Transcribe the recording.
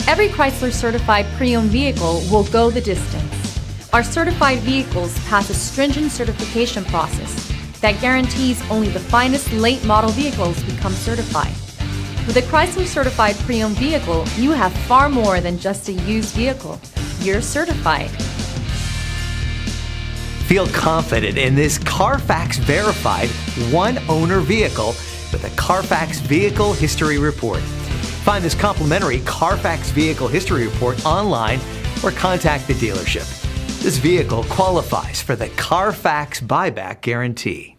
Every Chrysler certified pre-owned vehicle will go the distance. Our certified vehicles pass a stringent certification process that guarantees only the finest late model vehicles become certified. With a Chrysler certified pre-owned vehicle, you have far more than just a used vehicle. You're certified. Feel confident in this Carfax verified one-owner vehicle with a Carfax Vehicle History Report. Find this complimentary Carfax Vehicle History Report online or contact the dealership. This vehicle qualifies for the Carfax Buyback Guarantee.